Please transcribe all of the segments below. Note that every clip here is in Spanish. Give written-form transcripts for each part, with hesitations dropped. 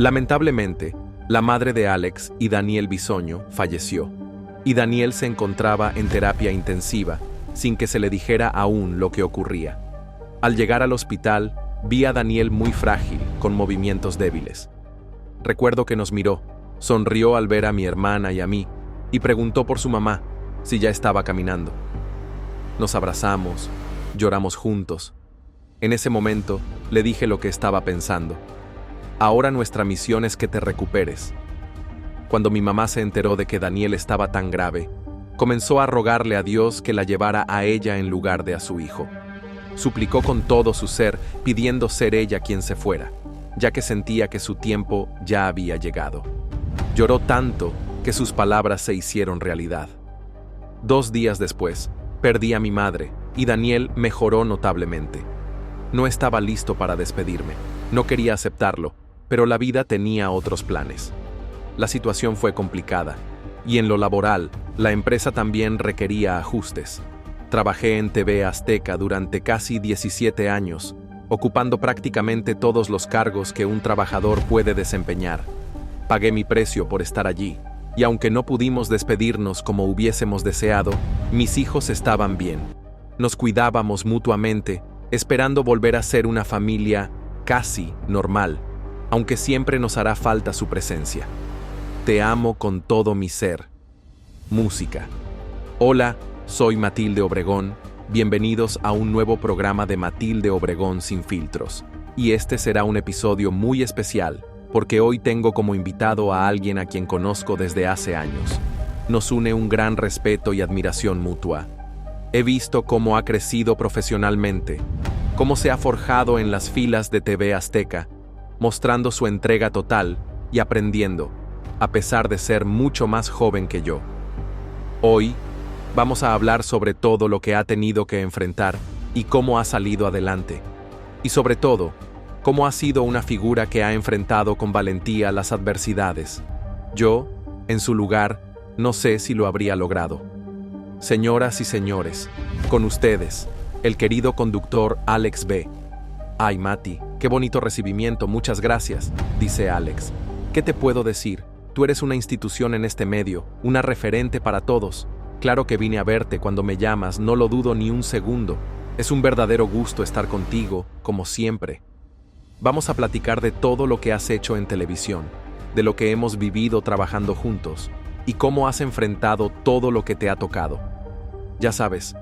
Lamentablemente, la madre de Alex y Daniel Bisoño falleció, y Daniel se encontraba en terapia intensiva, sin que se le dijera aún lo que ocurría. Al llegar al hospital, vi a Daniel muy frágil, con movimientos débiles. Recuerdo que nos miró, sonrió al ver a mi hermana y a mí, y preguntó por su mamá, si ya estaba caminando. Nos abrazamos, lloramos juntos. En ese momento, le dije lo que estaba pensando. Ahora nuestra misión es que te recuperes. Cuando mi mamá se enteró de que Daniel estaba tan grave, comenzó a rogarle a Dios que la llevara a ella en lugar de a su hijo. Suplicó con todo su ser, pidiendo ser ella quien se fuera, ya que sentía que su tiempo ya había llegado. Lloró tanto que sus palabras se hicieron realidad. 2 días después, perdí a mi madre y Daniel mejoró notablemente. No estaba listo para despedirme, no quería aceptarlo, pero la vida tenía otros planes. La situación fue complicada, y en lo laboral, la empresa también requería ajustes. Trabajé en TV Azteca durante casi 17 años, ocupando prácticamente todos los cargos que un trabajador puede desempeñar. Pagué mi precio por estar allí, y aunque no pudimos despedirnos como hubiésemos deseado, mis hijos estaban bien. Nos cuidábamos mutuamente, esperando volver a ser una familia casi normal, aunque siempre nos hará falta su presencia. Te amo con todo mi ser. Música. Hola, soy Matilde Obregón. Bienvenidos a un nuevo programa de Matilde Obregón sin filtros. Y este será un episodio muy especial, porque hoy tengo como invitado a alguien a quien conozco desde hace años. Nos une un gran respeto y admiración mutua. He visto cómo ha crecido profesionalmente, cómo se ha forjado en las filas de TV Azteca, mostrando su entrega total y aprendiendo, a pesar de ser mucho más joven que yo. Hoy, vamos a hablar sobre todo lo que ha tenido que enfrentar y cómo ha salido adelante. Y sobre todo, cómo ha sido una figura que ha enfrentado con valentía las adversidades. Yo, en su lugar, no sé si lo habría logrado. Señoras y señores, con ustedes, el querido conductor Alex B. Ay, Mati, qué bonito recibimiento, muchas gracias, dice Alex. ¿Qué te puedo decir? Tú eres una institución en este medio, una referente para todos. Claro que vine a verte cuando me llamas, no lo dudo ni un segundo. Es un verdadero gusto estar contigo, como siempre. Vamos a platicar de todo lo que has hecho en televisión, de lo que hemos vivido trabajando juntos, y cómo has enfrentado todo lo que te ha tocado. Ya sabes,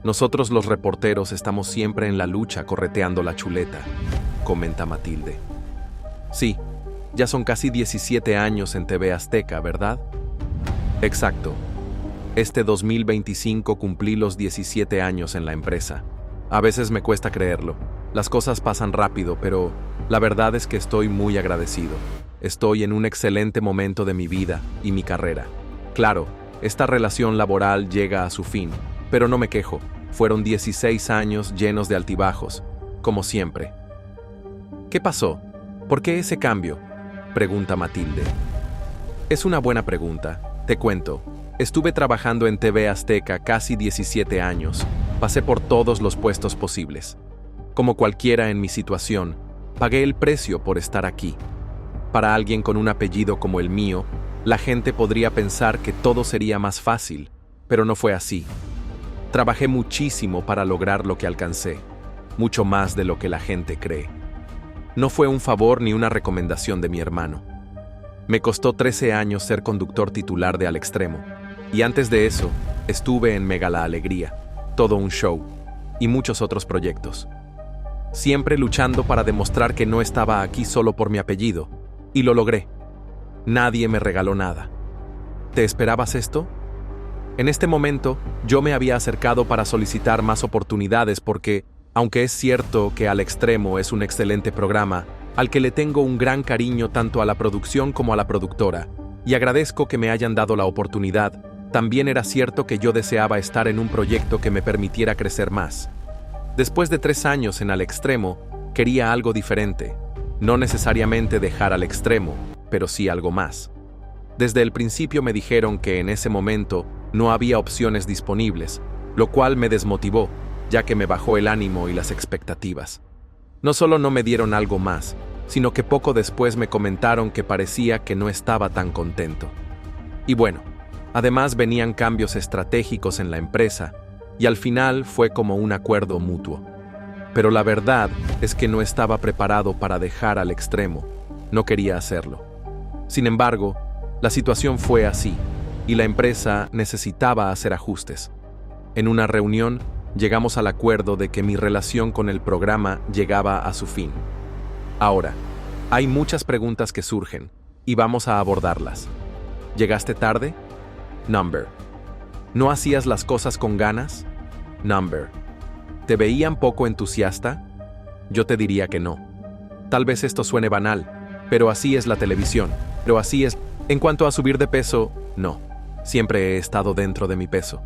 nosotros los reporteros estamos siempre en la lucha correteando la chuleta, comenta Matilde. Sí, ya son casi 17 años en TV Azteca, ¿verdad? Exacto. Este 2025 cumplí los 17 años en la empresa. A veces me cuesta creerlo. Las cosas pasan rápido, pero la verdad es que estoy muy agradecido. Estoy en un excelente momento de mi vida y mi carrera. Claro, esta relación laboral llega a su fin, pero no me quejo. Fueron 16 años llenos de altibajos, como siempre. ¿Qué pasó? ¿Por qué ese cambio?, pregunta Matilde. Es una buena pregunta. Te cuento. Estuve trabajando en TV Azteca casi 17 años. Pasé por todos los puestos posibles. Como cualquiera en mi situación, pagué el precio por estar aquí. Para alguien con un apellido como el mío, la gente podría pensar que todo sería más fácil, pero no fue así. Trabajé muchísimo para lograr lo que alcancé, mucho más de lo que la gente cree. No fue un favor ni una recomendación de mi hermano. Me costó 13 años ser conductor titular de Al Extremo, y antes de eso, estuve en Mega La Alegría, todo un show, y muchos otros proyectos. Siempre luchando para demostrar que no estaba aquí solo por mi apellido, y lo logré. Nadie me regaló nada. ¿Te esperabas esto? En este momento, yo me había acercado para solicitar más oportunidades porque, aunque es cierto que Al Extremo es un excelente programa, al que le tengo un gran cariño tanto a la producción como a la productora, y agradezco que me hayan dado la oportunidad, también era cierto que yo deseaba estar en un proyecto que me permitiera crecer más. Después de 3 años en Al Extremo, quería algo diferente. No necesariamente dejar Al Extremo, pero sí algo más. Desde el principio me dijeron que en ese momento no había opciones disponibles, lo cual me desmotivó, ya que me bajó el ánimo y las expectativas. No solo no me dieron algo más, sino que poco después me comentaron que parecía que no estaba tan contento. Y bueno, además venían cambios estratégicos en la empresa, y al final fue como un acuerdo mutuo. Pero la verdad es que no estaba preparado para dejar al extremo, no quería hacerlo. Sin embargo, la situación fue así, y la empresa necesitaba hacer ajustes. En una reunión, llegamos al acuerdo de que mi relación con el programa llegaba a su fin. Ahora, hay muchas preguntas que surgen, y vamos a abordarlas. ¿Llegaste tarde? Number. ¿No hacías las cosas con ganas? Number. ¿Te veían poco entusiasta? Yo te diría que no. Tal vez esto suene banal, pero así es la televisión, pero así es. En cuanto a subir de peso, no. Siempre he estado dentro de mi peso.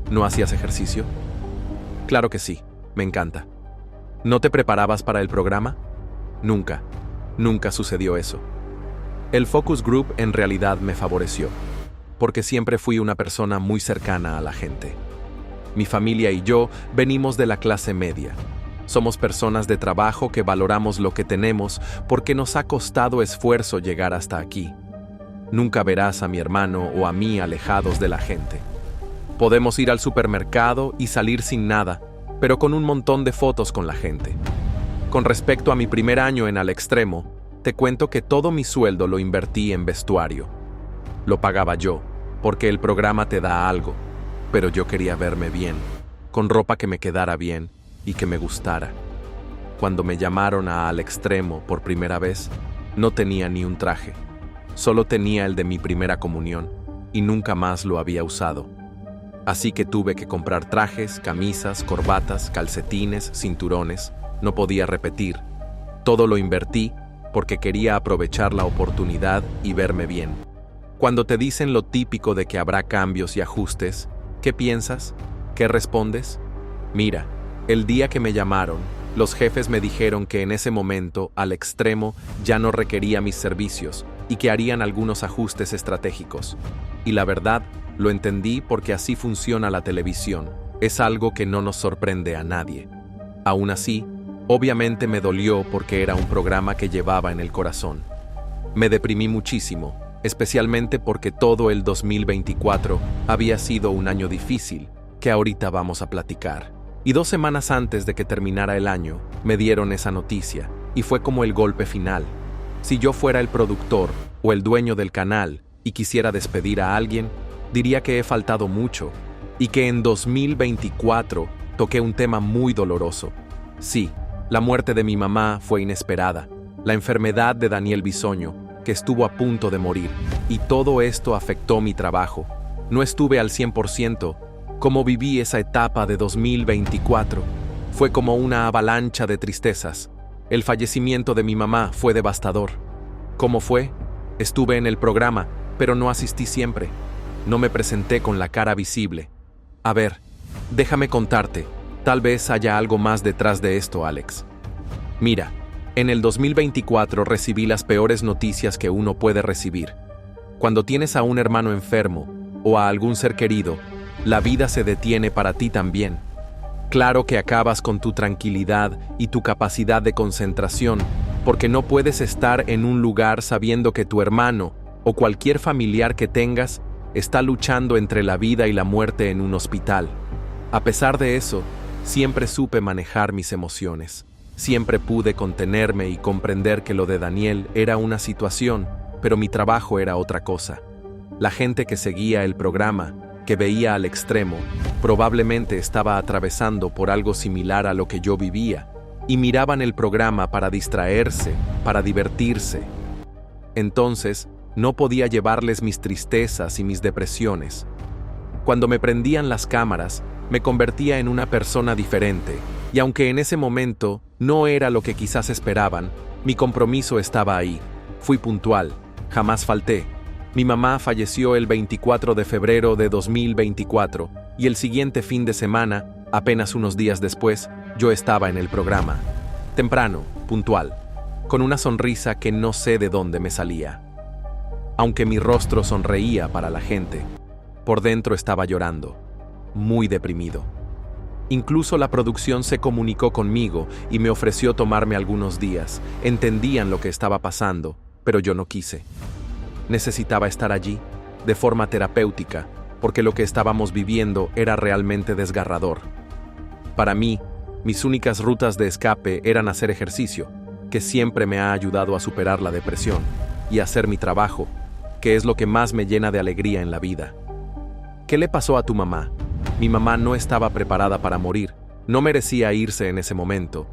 ¿No hacías ejercicio? Claro que sí, me encanta. ¿No te preparabas para el programa? Nunca sucedió eso. El focus group en realidad me favoreció, porque siempre fui una persona muy cercana a la gente. Mi familia y yo venimos de la clase media. Somos personas de trabajo que valoramos lo que tenemos porque nos ha costado esfuerzo llegar hasta aquí. Nunca verás a mi hermano o a mí alejados de la gente. Podemos ir al supermercado y salir sin nada, pero con un montón de fotos con la gente. Con respecto a mi primer año en Al Extremo, te cuento que todo mi sueldo lo invertí en vestuario. Lo pagaba yo, porque el programa te da algo, pero yo quería verme bien, con ropa que me quedara bien y que me gustara. Cuando me llamaron a Al Extremo por primera vez, no tenía ni un traje. Solo tenía el de mi primera comunión y nunca más lo había usado. Así que tuve que comprar trajes, camisas, corbatas, calcetines, cinturones. No podía repetir. Todo lo invertí porque quería aprovechar la oportunidad y verme bien. Cuando te dicen lo típico de que habrá cambios y ajustes, ¿qué piensas? ¿Qué respondes? Mira, el día que me llamaron, los jefes me dijeron que en ese momento Al Extremo ya no requería mis servicios y que harían algunos ajustes estratégicos. Y la verdad, lo entendí porque así funciona la televisión. Es algo que no nos sorprende a nadie. Aún así, obviamente me dolió porque era un programa que llevaba en el corazón. Me deprimí muchísimo, especialmente porque todo el 2024 había sido un año difícil, que ahorita vamos a platicar. Y 2 semanas antes de que terminara el año, me dieron esa noticia, y fue como el golpe final. Si yo fuera el productor o el dueño del canal y quisiera despedir a alguien, diría que he faltado mucho, y que en 2024 toqué un tema muy doloroso. Sí, la muerte de mi mamá fue inesperada, la enfermedad de Daniel Bisoño, que estuvo a punto de morir, y todo esto afectó mi trabajo. No estuve al 100%. Como viví esa etapa de 2024, fue como una avalancha de tristezas. El fallecimiento de mi mamá fue devastador. ¿Cómo fue? Estuve en el programa, pero no asistí siempre. No me presenté con la cara visible. A ver, déjame contarte. Tal vez haya algo más detrás de esto, Alex. Mira, en el 2024 recibí las peores noticias que uno puede recibir. Cuando tienes a un hermano enfermo o a algún ser querido, la vida se detiene para ti también. Claro que acabas con tu tranquilidad y tu capacidad de concentración, porque no puedes estar en un lugar sabiendo que tu hermano o cualquier familiar que tengas está luchando entre la vida y la muerte en un hospital. A pesar de eso, siempre supe manejar mis emociones. Siempre pude contenerme y comprender que lo de Daniel era una situación, pero mi trabajo era otra cosa. La gente que seguía el programa, que veía Al Extremo, probablemente estaba atravesando por algo similar a lo que yo vivía, y miraban el programa para distraerse, para divertirse. Entonces, no podía llevarles mis tristezas y mis depresiones. Cuando me prendían las cámaras, me convertía en una persona diferente, y aunque en ese momento no era lo que quizás esperaban, mi compromiso estaba ahí. Fui puntual, jamás falté. Mi mamá falleció el 24 de febrero de 2024, y el siguiente fin de semana, apenas unos días después, yo estaba en el programa. Temprano, puntual, con una sonrisa que no sé de dónde me salía. Aunque mi rostro sonreía para la gente, por dentro estaba llorando, muy deprimido. Incluso la producción se comunicó conmigo y me ofreció tomarme algunos días. Entendían lo que estaba pasando, pero yo no quise. Necesitaba estar allí, de forma terapéutica, porque lo que estábamos viviendo era realmente desgarrador. Para mí, mis únicas rutas de escape eran hacer ejercicio, que siempre me ha ayudado a superar la depresión, y hacer mi trabajo, que es lo que más me llena de alegría en la vida. ¿Qué le pasó a tu mamá? Mi mamá no estaba preparada para morir, no merecía irse en ese momento.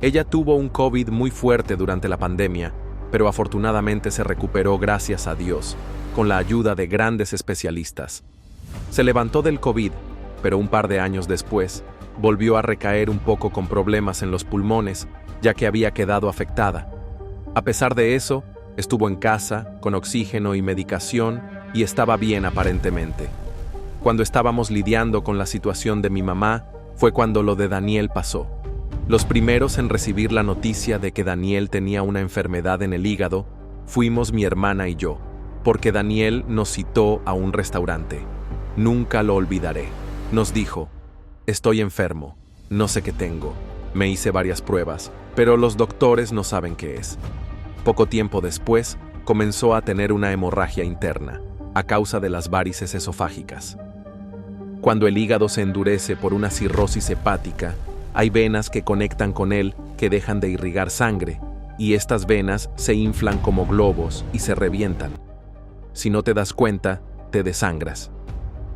Ella tuvo un COVID muy fuerte durante la pandemia, pero afortunadamente se recuperó gracias a Dios, con la ayuda de grandes especialistas. Se levantó del COVID, pero un par de años después, volvió a recaer un poco con problemas en los pulmones, ya que había quedado afectada. A pesar de eso, estuvo en casa, con oxígeno y medicación, y estaba bien aparentemente. Cuando estábamos lidiando con la situación de mi mamá, fue cuando lo de Daniel pasó. Los primeros en recibir la noticia de que Daniel tenía una enfermedad en el hígado, fuimos mi hermana y yo, porque Daniel nos citó a un restaurante. Nunca lo olvidaré. Nos dijo: estoy enfermo, no sé qué tengo. Me hice varias pruebas, pero los doctores no saben qué es. Poco tiempo después, comenzó a tener una hemorragia interna, a causa de las varices esofágicas. Cuando el hígado se endurece por una cirrosis hepática, hay venas que conectan con él que dejan de irrigar sangre, y estas venas se inflan como globos y se revientan. Si no te das cuenta, te desangras.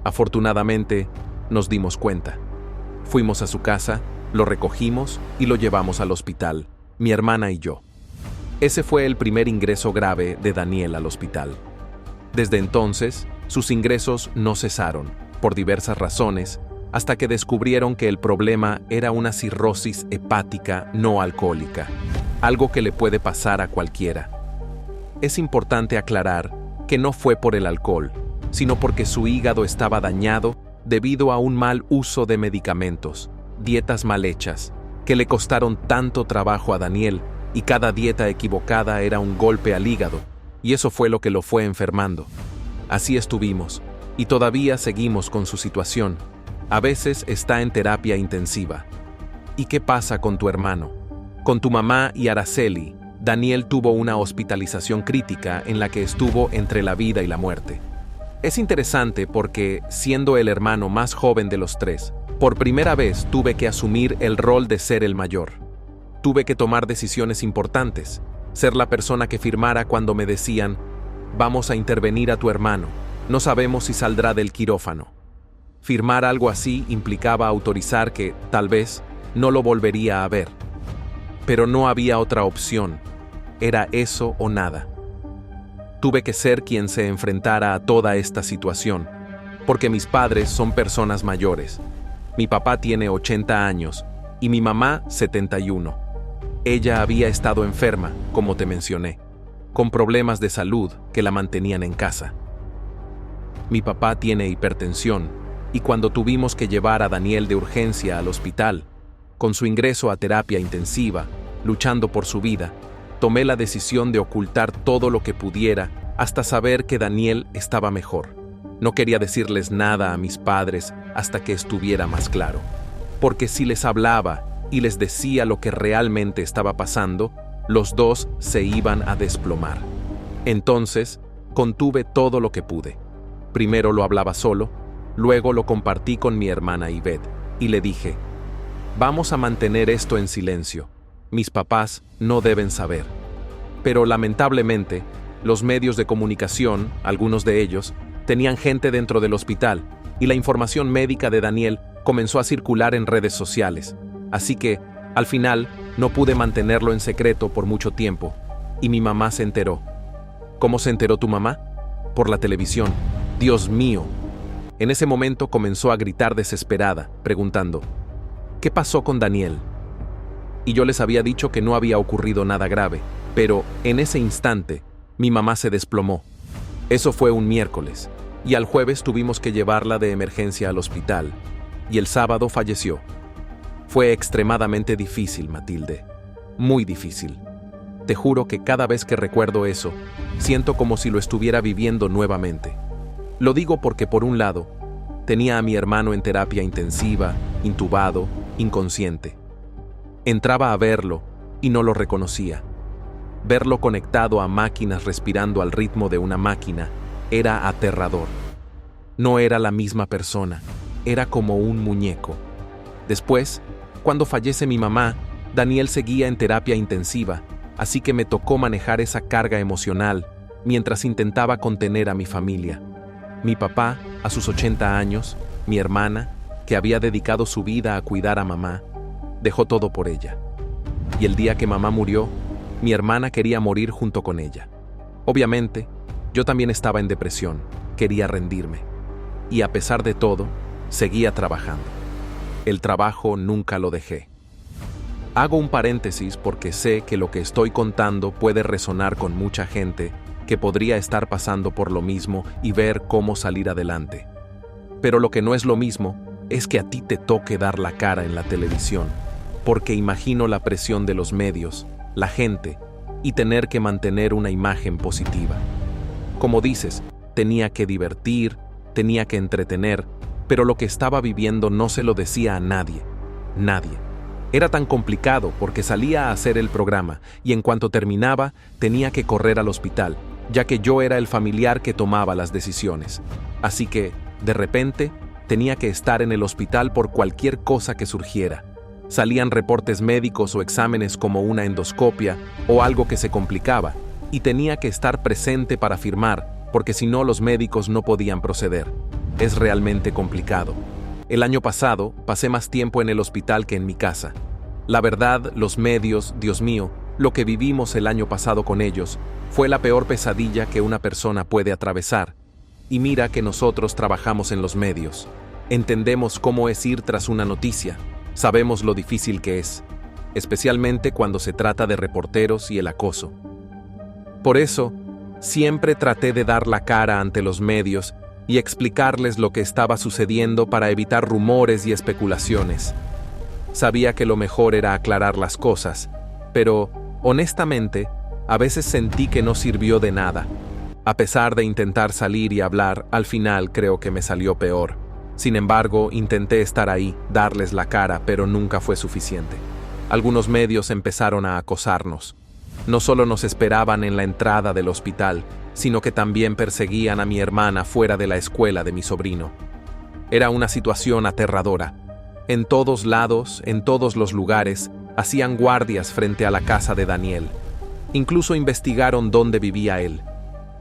Afortunadamente, nos dimos cuenta. Fuimos a su casa, lo recogimos y lo llevamos al hospital, mi hermana y yo. Ese fue el primer ingreso grave de Daniel al hospital. Desde entonces, sus ingresos no cesaron, por diversas razones, hasta que descubrieron que el problema era una cirrosis hepática no alcohólica, algo que le puede pasar a cualquiera. Es importante aclarar que no fue por el alcohol, sino porque su hígado estaba dañado debido a un mal uso de medicamentos, dietas mal hechas, que le costaron tanto trabajo a Daniel, y cada dieta equivocada era un golpe al hígado, y eso fue lo que lo fue enfermando. Así estuvimos, y todavía seguimos con su situación. A veces está en terapia intensiva. ¿Y qué pasa con tu hermano? Con tu mamá y Araceli, Daniel tuvo una hospitalización crítica en la que estuvo entre la vida y la muerte. Es interesante porque, siendo el hermano más joven de los tres, por primera vez tuve que asumir el rol de ser el mayor. Tuve que tomar decisiones importantes, ser la persona que firmara cuando me decían: vamos a intervenir a tu hermano, no sabemos si saldrá del quirófano. Firmar algo así implicaba autorizar que, tal vez, no lo volvería a ver. Pero no había otra opción, era eso o nada. Tuve que ser quien se enfrentara a toda esta situación, porque mis padres son personas mayores. Mi papá tiene 80 años y mi mamá 71. Ella había estado enferma, como te mencioné, con problemas de salud que la mantenían en casa. Mi papá tiene hipertensión, y cuando tuvimos que llevar a Daniel de urgencia al hospital, con su ingreso a terapia intensiva, luchando por su vida, tomé la decisión de ocultar todo lo que pudiera hasta saber que Daniel estaba mejor. No quería decirles nada a mis padres hasta que estuviera más claro, porque si les hablaba y les decía lo que realmente estaba pasando, los dos se iban a desplomar. Entonces, contuve todo lo que pude. Primero lo hablaba solo, luego lo compartí con mi hermana Ivette, y le dije: vamos a mantener esto en silencio. Mis papás no deben saber. Pero lamentablemente, los medios de comunicación, algunos de ellos, tenían gente dentro del hospital, y la información médica de Daniel comenzó a circular en redes sociales. Así que, al final, no pude mantenerlo en secreto por mucho tiempo, y mi mamá se enteró. ¿Cómo se enteró tu mamá? Por la televisión. Dios mío. En ese momento comenzó a gritar desesperada, preguntando: ¿qué pasó con Daniel? Y yo les había dicho que no había ocurrido nada grave, pero, en ese instante, mi mamá se desplomó. Eso fue un miércoles, y al jueves tuvimos que llevarla de emergencia al hospital, y el sábado falleció. Fue extremadamente difícil, Matilde. Muy difícil. Te juro que cada vez que recuerdo eso, siento como si lo estuviera viviendo nuevamente. Lo digo porque, por un lado, tenía a mi hermano en terapia intensiva intubado, inconsciente. Entraba a verlo y no lo reconocía. Verlo conectado a máquinas respirando al ritmo de una máquina era aterrador. No era la misma persona, era como un muñeco. Después, cuando fallece mi mamá, Daniel seguía en terapia intensiva, así que me tocó manejar esa carga emocional mientras intentaba contener a mi familia. Mi papá, a sus 80 años, mi hermana, que había dedicado su vida a cuidar a mamá, dejó todo por ella. Y el día que mamá murió, mi hermana quería morir junto con ella. Obviamente, yo también estaba en depresión, quería rendirme. Y a pesar de todo, seguía trabajando. El trabajo nunca lo dejé. Hago un paréntesis porque sé que lo que estoy contando puede resonar con mucha gente que podría estar pasando por lo mismo y ver cómo salir adelante. Pero lo que no es lo mismo es que a ti te toque dar la cara en la televisión, porque imagino la presión de los medios, la gente, y tener que mantener una imagen positiva. Como dices, tenía que divertir, tenía que entretener, pero lo que estaba viviendo no se lo decía a nadie. Nadie. Era tan complicado porque salía a hacer el programa y en cuanto terminaba tenía que correr al hospital, ya que yo era el familiar que tomaba las decisiones. Así que, de repente, tenía que estar en el hospital por cualquier cosa que surgiera. Salían reportes médicos o exámenes como una endoscopia o algo que se complicaba, y tenía que estar presente para firmar, porque si no los médicos no podían proceder. Es realmente complicado. El año pasado pasé más tiempo en el hospital que en mi casa. La verdad, los medios, Dios mío, lo que vivimos el año pasado con ellos, fue la peor pesadilla que una persona puede atravesar. Y mira que nosotros trabajamos en los medios. Entendemos cómo es ir tras una noticia. Sabemos lo difícil que es, especialmente cuando se trata de reporteros y el acoso. Por eso, siempre traté de dar la cara ante los medios y explicarles lo que estaba sucediendo para evitar rumores y especulaciones. Sabía que lo mejor era aclarar las cosas, pero, honestamente, a veces sentí que no sirvió de nada. A pesar de intentar salir y hablar, al final creo que me salió peor. Sin embargo, intenté estar ahí, darles la cara, pero nunca fue suficiente. Algunos medios empezaron a acosarnos. No solo nos esperaban en la entrada del hospital, sino que también perseguían a mi hermana fuera de la escuela de mi sobrino. Era una situación aterradora. En todos lados, en todos los lugares, hacían guardias frente a la casa de Daniel. Incluso investigaron dónde vivía él.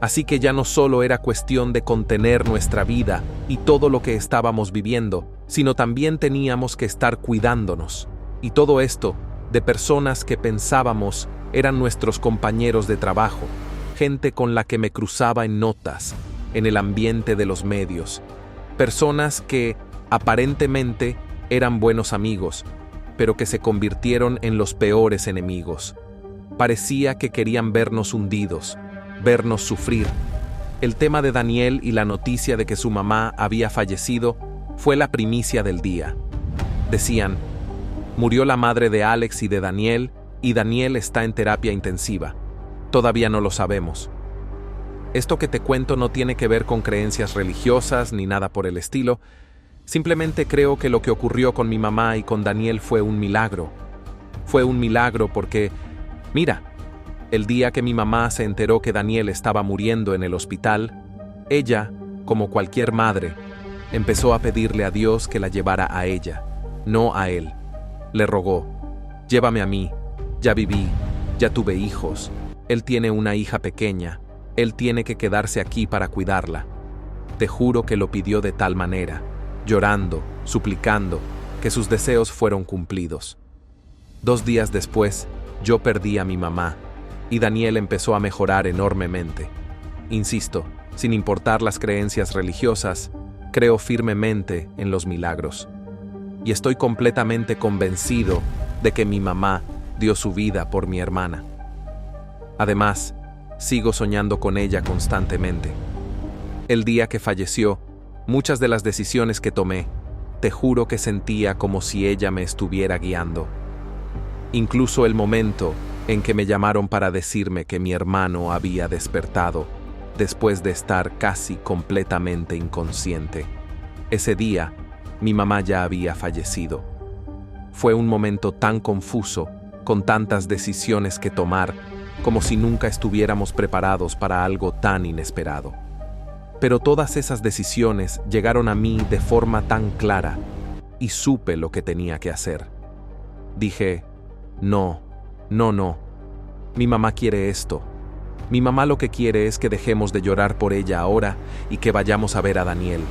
Así que ya no solo era cuestión de contener nuestra vida y todo lo que estábamos viviendo, sino también teníamos que estar cuidándonos. Y todo esto de personas que pensábamos eran nuestros compañeros de trabajo, gente con la que me cruzaba en notas, en el ambiente de los medios. Personas que, aparentemente, eran buenos amigos, pero que se convirtieron en los peores enemigos. Parecía que querían vernos hundidos, vernos sufrir. El tema de Daniel y la noticia de que su mamá había fallecido fue la primicia del día. Decían, murió la madre de Alex y de Daniel, y Daniel está en terapia intensiva. Todavía no lo sabemos. Esto que te cuento no tiene que ver con creencias religiosas ni nada por el estilo. Simplemente creo que lo que ocurrió con mi mamá y con Daniel fue un milagro. Fue un milagro porque, mira, el día que mi mamá se enteró que Daniel estaba muriendo en el hospital, ella, como cualquier madre, empezó a pedirle a Dios que la llevara a ella, no a él. Le rogó, llévame a mí, ya viví, ya tuve hijos, él tiene una hija pequeña, él tiene que quedarse aquí para cuidarla. Te juro que lo pidió de tal manera, llorando, suplicando, que sus deseos fueron cumplidos. 2 días después, yo perdí a mi mamá, y Daniel empezó a mejorar enormemente. Insisto, sin importar las creencias religiosas, creo firmemente en los milagros. Y estoy completamente convencido de que mi mamá dio su vida por mi hermana. Además, sigo soñando con ella constantemente. El día que falleció, muchas de las decisiones que tomé, te juro que sentía como si ella me estuviera guiando. Incluso el momento en que me llamaron para decirme que mi hermano había despertado, después de estar casi completamente inconsciente. Ese día, mi mamá ya había fallecido. Fue un momento tan confuso, con tantas decisiones que tomar, como si nunca estuviéramos preparados para algo tan inesperado. Pero todas esas decisiones llegaron a mí de forma tan clara, y supe lo que tenía que hacer. Dije, no, no, no. Mi mamá quiere esto. Mi mamá lo que quiere es que dejemos de llorar por ella ahora y que vayamos a ver a Daniel.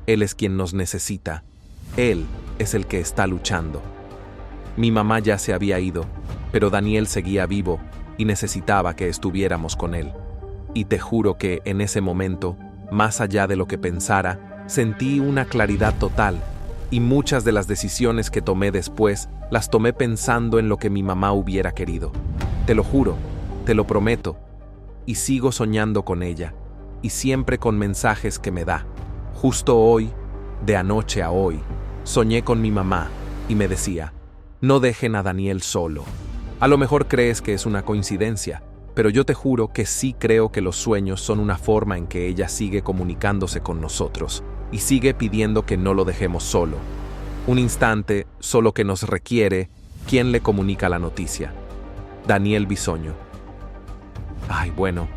Él es quien nos necesita. Él es el que está luchando. Mi mamá ya se había ido, pero Daniel seguía vivo y necesitaba que estuviéramos con él. Y te juro que en ese momento, más allá de lo que pensara, sentí una claridad total, y muchas de las decisiones que tomé después las tomé pensando en lo que mi mamá hubiera querido. Te lo juro, te lo prometo, y sigo soñando con ella, y siempre con mensajes que me da. Justo hoy, de anoche a hoy, soñé con mi mamá y me decía, no dejen a Daniel solo. A lo mejor crees que es una coincidencia, pero yo te juro que sí creo que los sueños son una forma en que ella sigue comunicándose con nosotros y sigue pidiendo que no lo dejemos solo. Un instante solo que nos requiere quien le comunica la noticia. Daniel Bisoño. Ay, bueno,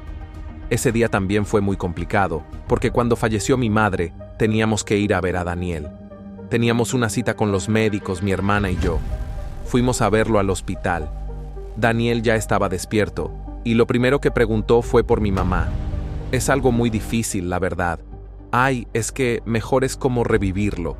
ese día también fue muy complicado, porque cuando falleció mi madre, teníamos que ir a ver a Daniel. Teníamos una cita con los médicos, mi hermana y yo. Fuimos a verlo al hospital. Daniel ya estaba despierto, y lo primero que preguntó fue por mi mamá. Es algo muy difícil, la verdad. Ay, es que mejor es como revivirlo.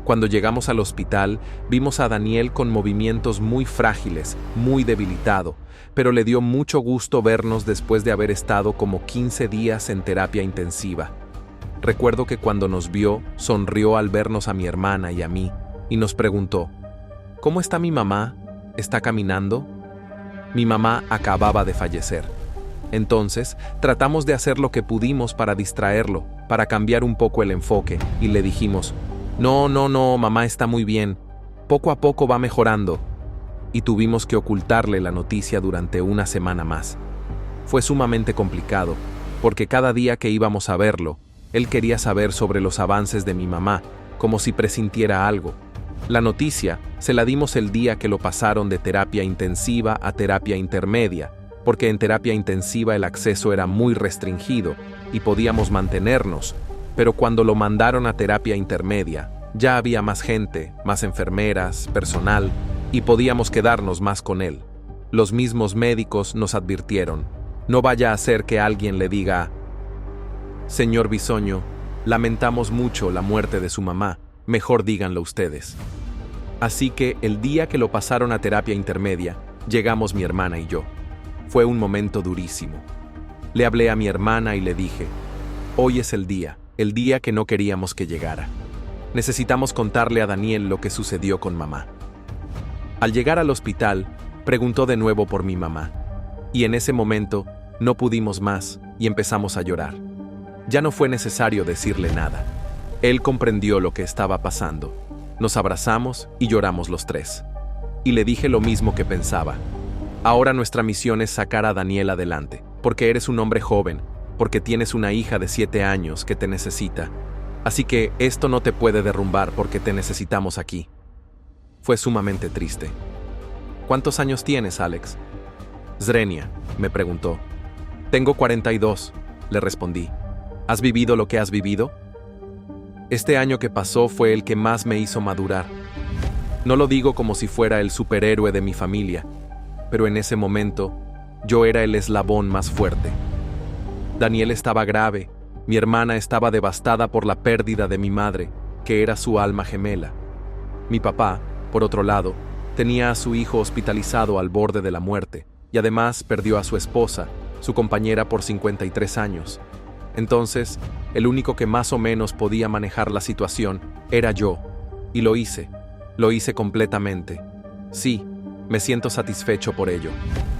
Cuando llegamos al hospital, vimos a Daniel con movimientos muy frágiles, muy debilitado, pero le dio mucho gusto vernos después de haber estado como 15 días en terapia intensiva. Recuerdo que cuando nos vio, sonrió al vernos a mi hermana y a mí, y nos preguntó, ¿cómo está mi mamá? ¿Está caminando? Mi mamá acababa de fallecer. Entonces, tratamos de hacer lo que pudimos para distraerlo, para cambiar un poco el enfoque, y le dijimos, no, mamá está muy bien, poco a poco va mejorando. Y tuvimos que ocultarle la noticia durante una semana más. Fue sumamente complicado, porque cada día que íbamos a verlo, él quería saber sobre los avances de mi mamá, como si presintiera algo. La noticia se la dimos el día que lo pasaron de terapia intensiva a terapia intermedia, porque en terapia intensiva el acceso era muy restringido y podíamos mantenernos, pero cuando lo mandaron a terapia intermedia, ya había más gente, más enfermeras, personal, y podíamos quedarnos más con él. Los mismos médicos nos advirtieron, no vaya a ser que alguien le diga, señor Bisoño, lamentamos mucho la muerte de su mamá, mejor díganlo ustedes. Así que el día que lo pasaron a terapia intermedia, llegamos mi hermana y yo. Fue un momento durísimo. Le hablé a mi hermana y le dije, hoy es el día que no queríamos que llegara. Necesitamos contarle a Daniel lo que sucedió con mamá. Al llegar al hospital, preguntó de nuevo por mi mamá. Y en ese momento, no pudimos más y empezamos a llorar. Ya no fue necesario decirle nada. Él comprendió lo que estaba pasando. Nos abrazamos y lloramos los tres. Y le dije lo mismo que pensaba. Ahora nuestra misión es sacar a Daniel adelante, porque eres un hombre joven, porque tienes una hija de 7 años que te necesita. Así que esto no te puede derrumbar porque te necesitamos aquí. Fue sumamente triste. ¿Cuántos años tienes, Alex? Zrenia, me preguntó. Tengo 42, le respondí. ¿Has vivido lo que has vivido? Este año que pasó fue el que más me hizo madurar. No lo digo como si fuera el superhéroe de mi familia, pero en ese momento, yo era el eslabón más fuerte. Daniel estaba grave, mi hermana estaba devastada por la pérdida de mi madre, que era su alma gemela. Mi papá, por otro lado, tenía a su hijo hospitalizado al borde de la muerte, y además perdió a su esposa, su compañera por 53 años. Entonces, el único que más o menos podía manejar la situación era yo, y lo hice completamente. Sí, me siento satisfecho por ello.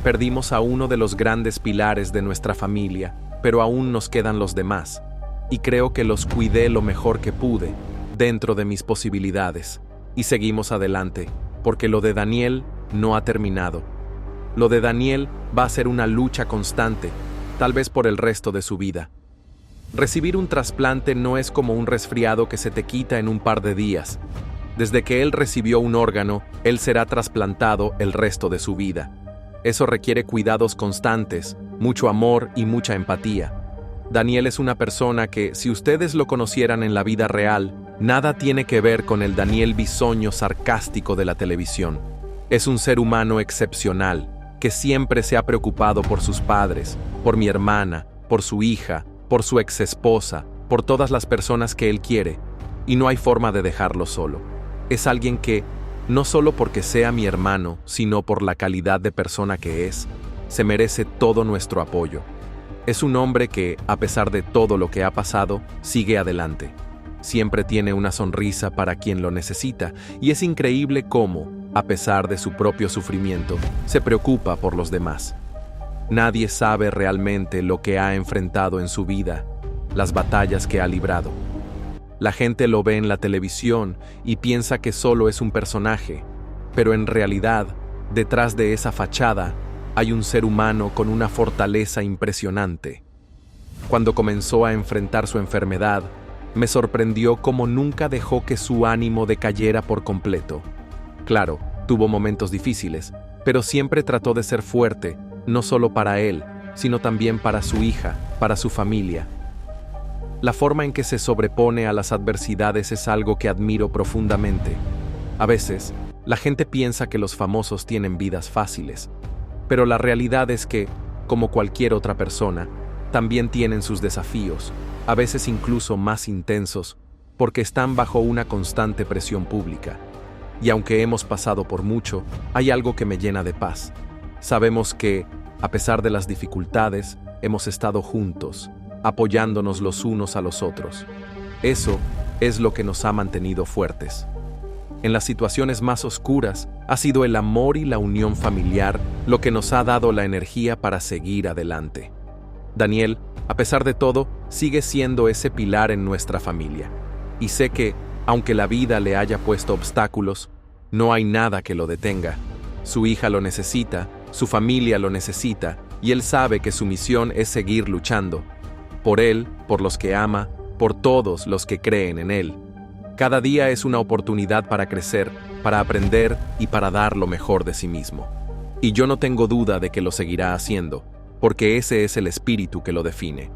Perdimos a uno de los grandes pilares de nuestra familia, pero aún nos quedan los demás, y creo que los cuidé lo mejor que pude, dentro de mis posibilidades, y seguimos adelante, porque lo de Daniel no ha terminado. Lo de Daniel va a ser una lucha constante, tal vez por el resto de su vida. Recibir un trasplante no es como un resfriado que se te quita en un par de días. Desde que él recibió un órgano, él será trasplantado el resto de su vida. Eso requiere cuidados constantes, mucho amor y mucha empatía. Daniel es una persona que, si ustedes lo conocieran en la vida real, nada tiene que ver con el Daniel Bisoño sarcástico de la televisión. Es un ser humano excepcional, que siempre se ha preocupado por sus padres, por mi hermana, por su hija, por su exesposa, por todas las personas que él quiere, y no hay forma de dejarlo solo. Es alguien que, no solo porque sea mi hermano, sino por la calidad de persona que es, se merece todo nuestro apoyo. Es un hombre que, a pesar de todo lo que ha pasado, sigue adelante. Siempre tiene una sonrisa para quien lo necesita, y es increíble cómo, a pesar de su propio sufrimiento, se preocupa por los demás. Nadie sabe realmente lo que ha enfrentado en su vida, las batallas que ha librado. La gente lo ve en la televisión y piensa que solo es un personaje, pero en realidad, detrás de esa fachada, hay un ser humano con una fortaleza impresionante. Cuando comenzó a enfrentar su enfermedad, me sorprendió cómo nunca dejó que su ánimo decayera por completo. Claro, tuvo momentos difíciles, pero siempre trató de ser fuerte, no solo para él, sino también para su hija, para su familia. La forma en que se sobrepone a las adversidades es algo que admiro profundamente. A veces, la gente piensa que los famosos tienen vidas fáciles, pero la realidad es que, como cualquier otra persona, también tienen sus desafíos, a veces incluso más intensos, porque están bajo una constante presión pública. Y aunque hemos pasado por mucho, hay algo que me llena de paz. Sabemos que, a pesar de las dificultades, hemos estado juntos, apoyándonos los unos a los otros. Eso es lo que nos ha mantenido fuertes. En las situaciones más oscuras, ha sido el amor y la unión familiar lo que nos ha dado la energía para seguir adelante. Daniel, a pesar de todo, sigue siendo ese pilar en nuestra familia. Y sé que, aunque la vida le haya puesto obstáculos, no hay nada que lo detenga. Su hija lo necesita, su familia lo necesita, y él sabe que su misión es seguir luchando. Por él, por los que ama, por todos los que creen en él. Cada día es una oportunidad para crecer, para aprender y para dar lo mejor de sí mismo. Y yo no tengo duda de que lo seguirá haciendo, porque ese es el espíritu que lo define.